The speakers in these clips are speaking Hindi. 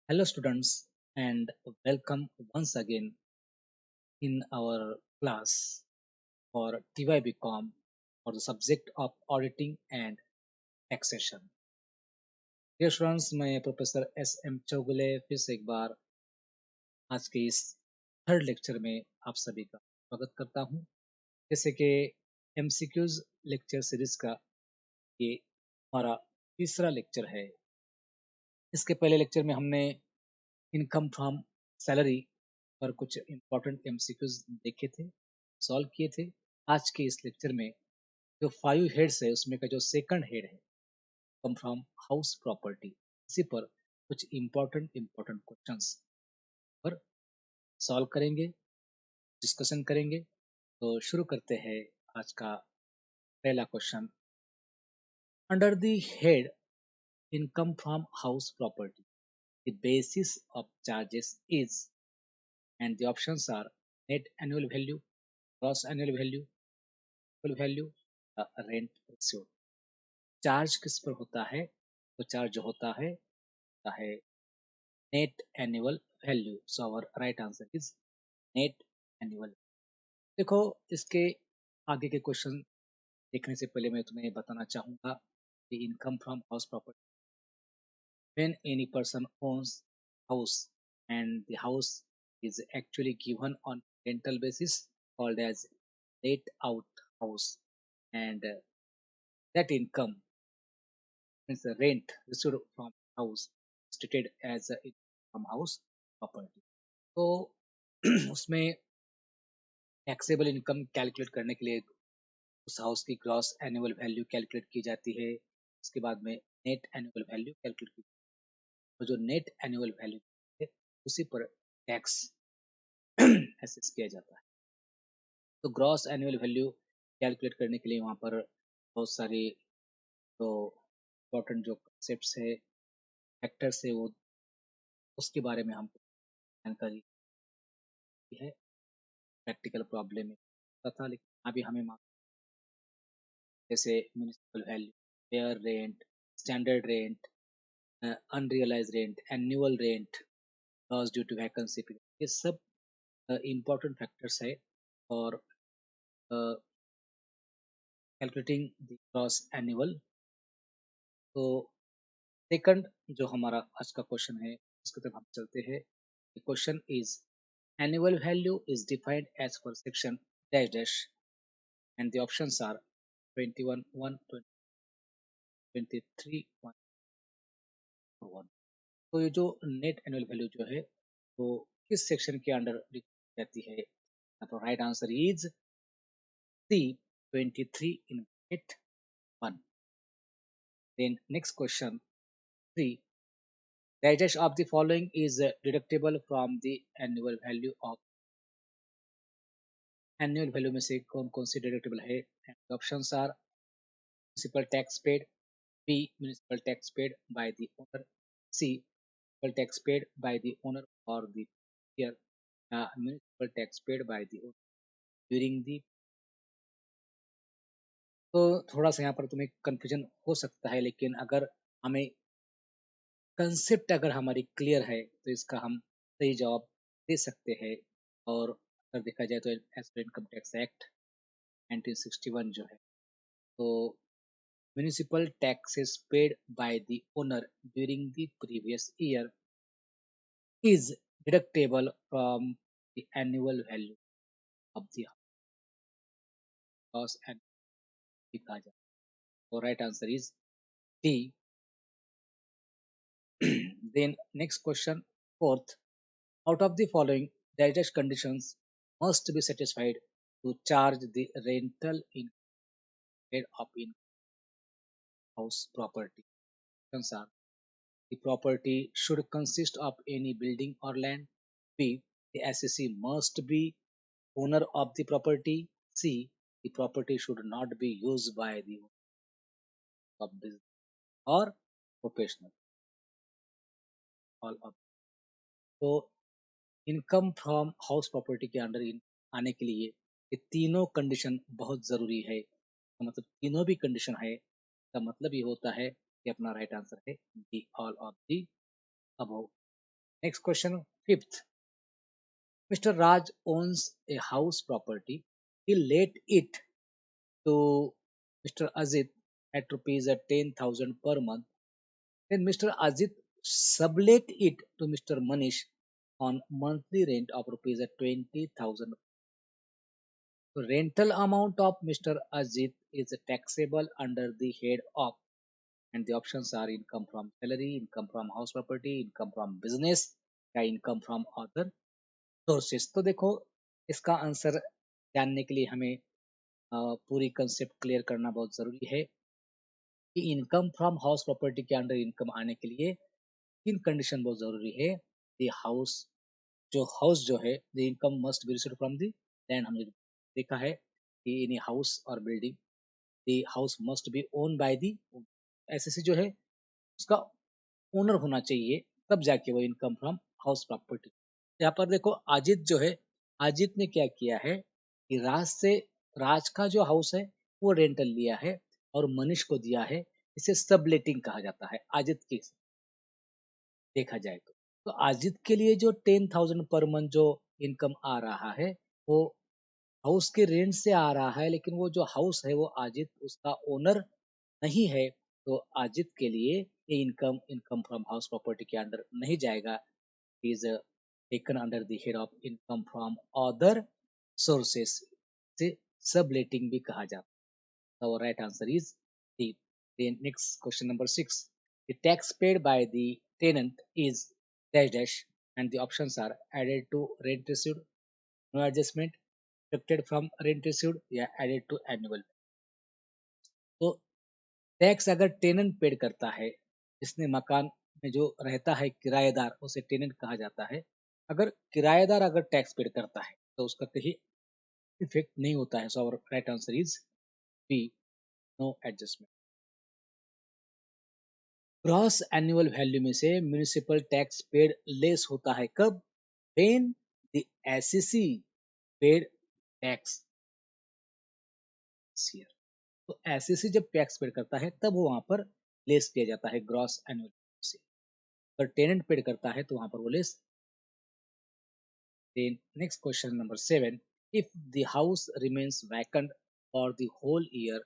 Hello, students, and welcome once again in our class for TYBCom for the subject of auditing and taxation. Dear students, मैं प्रोफेसर एम चौगुले फिर से एक बार आज के इस थर्ड लेक्चर में आप सभी का स्वागत करता हूं। जैसे कि एमसीक्यूज लेक्चर सीरीज का ये हमारा तीसरा लेक्चर है। इसके पहले लेक्चर में हमने इनकम फ्रॉम सैलरी पर कुछ इम्पोर्टेंट एमसीक्यूज देखे थे, सॉल्व किए थे। आज के इस लेक्चर में जो 5 हेड्स है उसमें का जो सेकंड हेड है कम फ्रॉम हाउस प्रॉपर्टी, इसी पर कुछ इम्पोर्टेंट क्वेश्चंस पर सॉल्व करेंगे, डिस्कशन करेंगे। तो शुरू करते हैं आज का पहला question. Under the head income from house property the basis of charges is, and the options are net annual value, gross annual value, value, rent ratio. Charge किस पर होता है? तो चार्ज जो होता है net annual value. So our right answer is net annual. देखो, इसके आगे के क्वेश्चन देखने से पहले मैं तुम्हें बताना चाहूंगा कि income from house property, when any person owns house and the house is actually given on rental basis called as let out house, and that income means the rent received from house is treated as a income from house property. तो उसमें टैक्सेबल इनकम कैलकुलेट करने के लिए उस हाउस की ग्रॉस एनुअल वैल्यू कैलकुलेट की जाती है। उसके बाद में नेट एनुअल वैल्यू कैलकुलेट की जाती है। तो जो नेट एनुअल वैल्यू है उसी पर टैक्स एसेस किया जाता है। तो ग्रॉस एनुअल वैल्यू कैलकुलेट करने के लिए वहाँ पर बहुत सारी जो इम्पोर्टेंट जो कंसेप्ट है, फैक्टर्स है, वो उसके बारे में हमको जानकारी है। प्रैक्टिकल प्रॉब्लम में पता था, लेकिन अभी हमें जैसे municipal value, fair rent, standard rent, unrealise rent, annual rent, loss due to vacancy period, ये सब इम्पोर्टेंट फैक्टर्स है और कैलकुलेटिंग द ग्रॉस एनुअल। तो सेकंड जो हमारा आज का क्वेश्चन है उसकी तरफ हम चलते हैं। Question is annual value is defined as per section dash dash, and the options are 21(1), 23(1). तो ये जो नेट एनुअल वैल्यू जो है वो किस सेक्शन के अंडर लिखी जाती है? तो right answer is C, 23 in net 1। Then next question 3, digest of the following is deductible from the annual value of, annual value में से कौन कौन सी डिडक्टेबल है? Options are municipal tax paid, B municipal tax paid by the owner, C municipal tax paid by the owner और the year, municipal tax paid by the owner during the. तो थोड़ा सा यहाँ पर तुम्हें कंफ्यूजन हो सकता है, लेकिन अगर हमें कंसेप्ट अगर हमारी क्लियर है तो इसका हम सही जवाब दे सकते हैं। और अगर देखा जाए तो as per income tax act 1961 जो है, तो municipal taxes paid by the owner during the previous year is deductible from the annual value of the house and लिखा जाए। तो right answer is D. Then next question fourth, out of the following digest conditions must be satisfied to charge the rental income of in-house property? Options are: the property should consist of any building or land. B, the assessee must be owner of the property. C, the property should not be used by the owner of business or professional. All of तो इनकम फ्रॉम हाउस प्रॉपर्टी के अंडर आने के लिए ये तीनों कंडीशन बहुत ज़रूरी है। तो मतलब तीनों भी कंडीशन है, का मतलब ये होता है कि अपना राइट आंसर है D, all of the above. Next question, fifth. Mr. Raj owns a house property. He let it to Mr. Ajit at rupees 10,000 per month. Then Mr. Ajit sublet it to Mr. Manish on monthly rent of rupees 20,000. So rental amount of Mr. Ajit is taxable under the head of, and the options are income from salary, income from house property, income from business या income from other sources. तो देखो इसका आंसर जानने के लिए हमें पूरी कंसेप्ट क्लियर करना बहुत जरूरी है कि इनकम फ्रॉम हाउस प्रॉपर्टी के अंडर इनकम आने के लिए तीन कंडीशन बहुत जरूरी है। द हाउस, जो हाउस जो है, the income must be received from the land. हमने देखा है कि इन हाउस और building the house must be own by the, SSC जो है उसका ओनर होना चाहिए, तब जाके वो इनकम फ्रॉम हाउस प्रॉपर्टी। यहाँ पर देखो अजित जो है, अजित ने क्या किया है कि राज का जो हाउस है वो रेंटल लिया है और मनीष को दिया है। इसे सबलेटिंग कहा जाता है अजित की देखा जाए तो अजित के लिए जो 10,000 पर मंथ जो इनकम आ रहा है वो हाउस के रेंट से आ रहा है, लेकिन वो जो हाउस है वो अजित उसका ओनर नहीं है। तो अजित के लिए ये income income from house property के अंडर नहीं जाएगा। Is taken under the head of income from other sources से सबलेटिंग भी कहा जाता है। और right answer is D. Next question number 6, the tax paid by the tenant is dash dash, and the options are added to rent received, no adjustment, deducted from rent received या added to annual। तो टैक्स अगर टेनेंट पेड करता है, जिसने मकान में जो रहता है किराएदार, उसे टेनेंट कहा जाता है। अगर किराएदार अगर टैक्स पेड करता है तो उसका कहीं इफेक्ट नहीं होता है। So our right answer is B, no adjustment. Gross annual value में से म्यूनिसिपल टैक्स पेड लेस होता है कब? When the assessee paid tax year. तो एससीसी जब टैक्स पेड करता है तब वो वहां पर लेस किया जाता है ग्रॉस एनुअल से। अगर टेनेंट पेड करता है तो वहां पर वो less. Then next question number 7. If the house remains vacant for the whole year,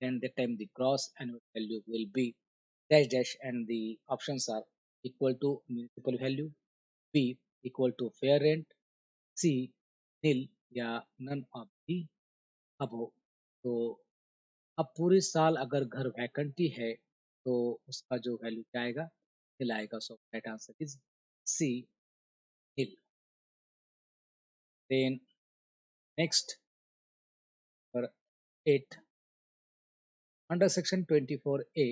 then the time the gross annual value will be dash dash, and the options are equal to municipal value, B equal to fair rent, C nil या none of the above। तो अब पूरे साल अगर घर वैकेंटी है तो उसका जो वैल्यू क्या आएगा, nil आएगा। So right answer is C, nil। Then next, for 8, under section 24A,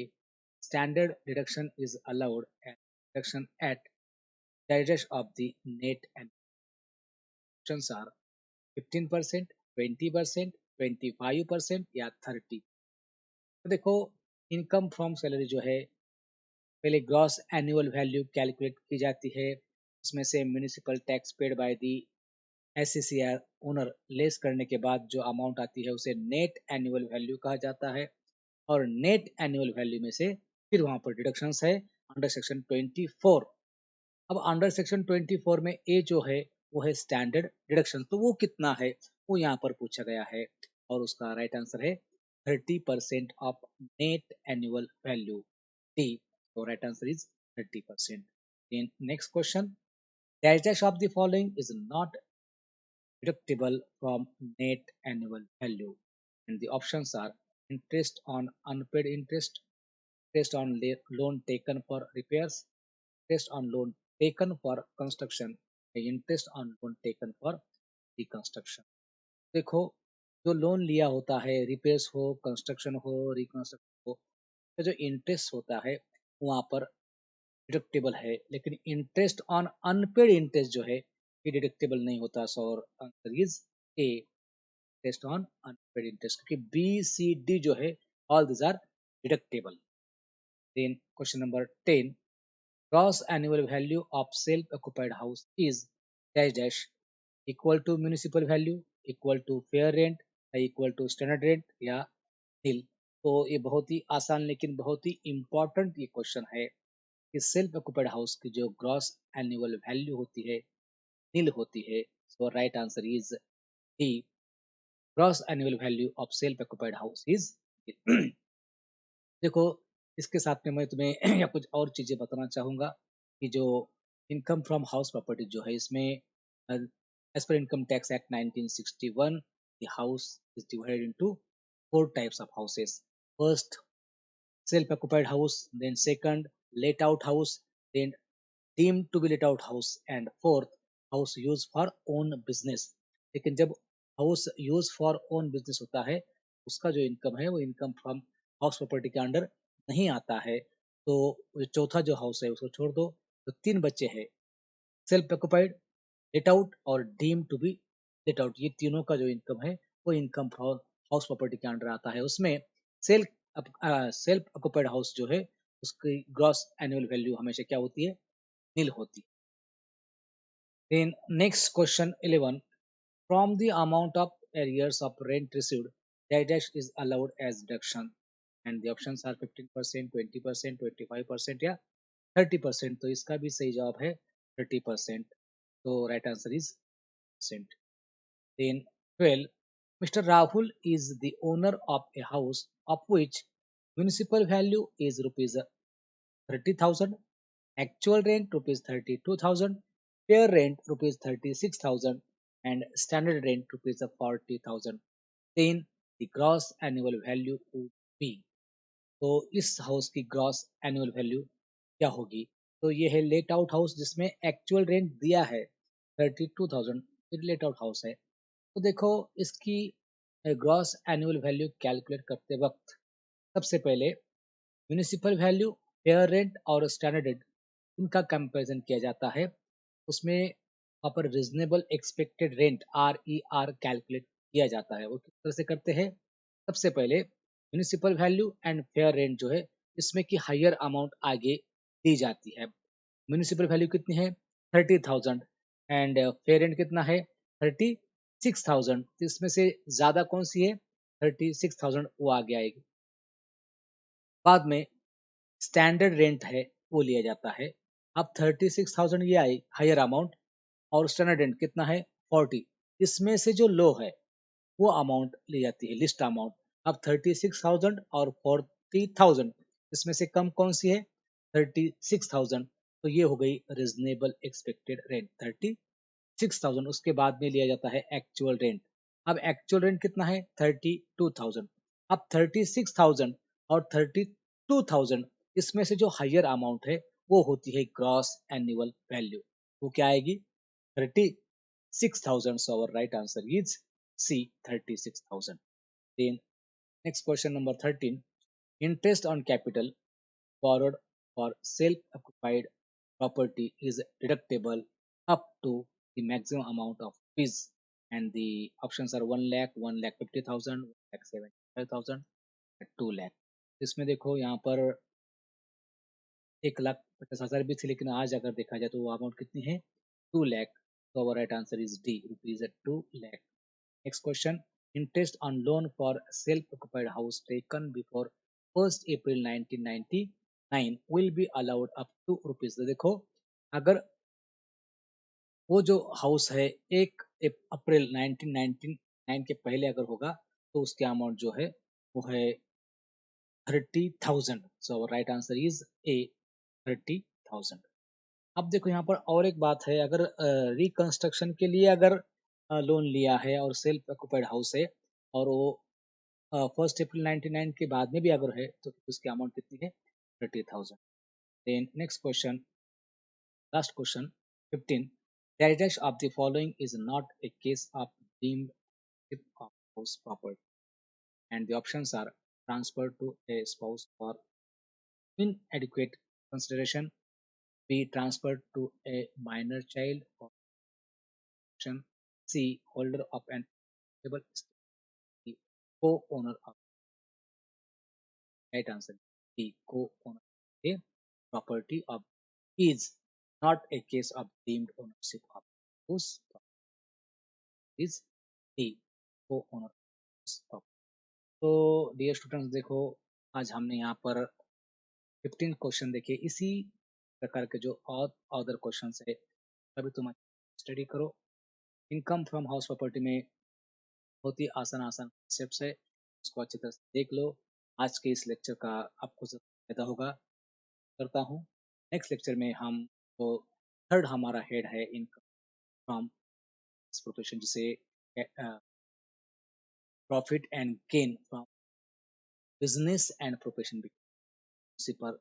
standard deduction is allowed and deduction at digest of the net, and options are 15%, 20%, 25% या 30। तो देखो इनकम फ्रॉम सैलरी जो है पहले ग्रॉस एनुअल वैल्यू कैलकुलेट की जाती है, उसमें से municipal tax paid by the SCCR owner less करने के बाद जो अमाउंट आती है उसे नेट एनुअल वैल्यू कहा जाता है। और नेट एनुअल वैल्यू में से फिर वहां पर डिडक्शंस है अंडर सेक्शन 24। अब अंडर सेक्शन 24 में ए जो है वो है स्टैंडर्ड डिडक्शन, तो वो कितना है वो यहाँ पर पूछा गया है और उसका राइट आंसर है 30% of net annual value, D. तो right answer is 30%। In next question, dash dash of the following is not deductible from net annual value, and the options are interest on unpaid interest, interest on loan taken for repairs, interest on loan taken for construction, and interest on loan taken for reconstruction। देखो जो लोन लिया होता है, रिपेयर्स हो, कंस्ट्रक्शन हो, रिकंस्ट्रक्शन हो, तो जो इंटरेस्ट होता है वहां पर डिडक्टेबल है, लेकिन इंटरेस्ट ऑन अनपेड इंटरेस्ट जो है ये डिडक्टेबल नहीं होता। So answer is A, interest on unpaid interest, क्योंकि बी सी डी जो है all this are deductible. Then question number 10, gross annual value of self occupied house is dash dash, equal to municipal value, equal to fair rent, equal to standard rent या नील। तो ये बहुत ही आसान लेकिन बहुत ही इंपॉर्टेंट ये क्वेश्चन है। कि सेल्फ ऑक्यूपाइड हाउस की जो ग्रॉस एनुअल वैल्यू होती है नील होती है। So right answer is D, gross annual value of self occupied house is देखो, इसके साथ में मैं तुम्हें या कुछ और चीजें बताना चाहूंगा कि जो इनकम फ्रॉम हाउस प्रॉपर्टी जो है इसमें as per income tax act 1961 the house is divided into four types of houses. First, self occupied house, then second, let out house, then deemed to be let out house, and fourth, house used for own business। लेकिन जब house use for own business होता है, उसका जो इनकम है वो इनकम फ्रॉम हाउस प्रॉपर्टी के अंडर नहीं आता है। तो जो चौथा जो हाउस है उसको छोड़ दो। तो तीन बच्चे हैं, सेल्फ ऑक्युपाइड, लेट आउट और deem to be let out. ये तीनों का जो इनकम है वो इनकम फ्रॉम हाउस प्रॉपर्टी के अंडर आता है। उसमें सेल्फ सेल्फ ऑक्युपाइड हाउस जो है उसकी ग्रॉस एनुअल वैल्यू हमेशा क्या होती है, नील होती है। Then next question 11, from the amount of arrears of rent received, that dash is allowed as deduction, and the options are 15%, 20%, 25% या 30%। तो इसका भी सही जवाब है 30%। तो right answer is percent. Then 12, Mr. Rahul is the owner of a house of which municipal value is rupees 30,000, actual rent rupees 32,000, fair rent rupees 36,000, and standard rent rupees 40,000। then the gross annual value would be, तो इस हाउस की ग्रॉस एनुअल वैल्यू क्या होगी? तो ये है लेट आउट हाउस जिसमें एक्चुअल रेंट दिया है 32,000, फिर लेट आउट हाउस है। तो देखो, इसकी ग्रॉस एनुअल वैल्यू कैलकुलेट करते वक्त सबसे पहले म्यूनिसिपल वैल्यू, फेयर रेंट और स्टैंडर्ड रेंट, इनका कंपैरिजन किया जाता है। उसमें वहाँ पर reasonable expected rent RER calculate किया जाता है। वो किस तरह से करते हैं? सबसे पहले municipal value and fair rent जो है इसमें की हायर अमाउंट आगे दी जाती है। म्यूनिसिपल वैल्यू कितनी है? 30,000। एंड फेयर रेंट कितना है? 36,000। तो इसमें से ज्यादा कौन सी है? 36,000 वो आगे आएगी। बाद में स्टैंडर्ड रेंट है वो लिया जाता है। अब 36,000 ये आई हायर अमाउंट, और स्टैंडर्ड रेंट कितना है? 40। इसमें से जो लो है वो अमाउंट ली जाती है, लिस्ट अमाउंट। अब 36,000 और 40,000 इसमें से कम कौन सी है? 36,000। तो ये हो गई रीजनेबल एक्सपेक्टेड रेंट 36,000। उसके बाद में लिया जाता है एक्चुअल रेंट। अब एक्चुअल रेंट कितना है? 32,000। अब 36,000 और 32,000 इसमें से जो हायर अमाउंट है वो होती है ग्रॉस एनुअल वैल्यू। वो क्या आएगी? 36,000। So our right answer is C, 36,000। Then next question number 13, interest on capital borrowed for self-occupied property is deductible up to the maximum amount of fees, and the options are 1 lakh, 1 lakh 50,000, 1 lakh 75,000, 2 lakh। इसमें देखो यहाँ पर 1,50,000 भी थी, लेकिन आज अगर देखा जाए तो वो अमाउंट कितनी है? 2 lakh। तो our right answer is D, rupees 2 lakh। Next question, interest on loan for self-occupied house taken before 1st April 1999 will be allowed up to rupees। तो देखो, अगर वो जो हाउस है 1 अप्रैल 1999 के पहले अगर होगा तो उसके अमाउंट जो है वो है 30,000। सो राइट आंसर इज ए, 30,000। अब देखो यहाँ पर और एक बात है, अगर रिकंस्ट्रक्शन के लिए अगर लोन लिया है और सेल्फ ऑक्युपाइड हाउस है और वो 1 अप्रैल 99 के बाद में भी अगर है तो उसकी अमाउंट कितनी है? 30,000। Then next question, last question 15, dash of the following is not a case of deemed of house property, and the options are transfer to a spouse for inadequate consideration, B, transferred to a minor child, or option C, holder of an able estate, D, co-owner of, right answer D, co-owner of a property of, is not a case of deemed ownership of whose is D, co-owner of। तो डियर स्टूडेंट्स देखो, आज हमने यहाँ पर 15 क्वेश्चन देखे। इसी प्रकार के जो और अदर क्वेश्चन है अभी तुम स्टडी करो। इनकम फ्रॉम हाउस प्रॉपर्टी में बहुत ही आसान आसान स्टेप्स है, उसको अच्छी तरह से देख लो। आज के इस लेक्चर का आपको सब फायदा होगा करता हूँ। नेक्स्ट लेक्चर में हम तो थर्ड हमारा हेड है इनकम फ्रॉम प्रोफेशन, जिसे profit and gain from business and profession, उसी पर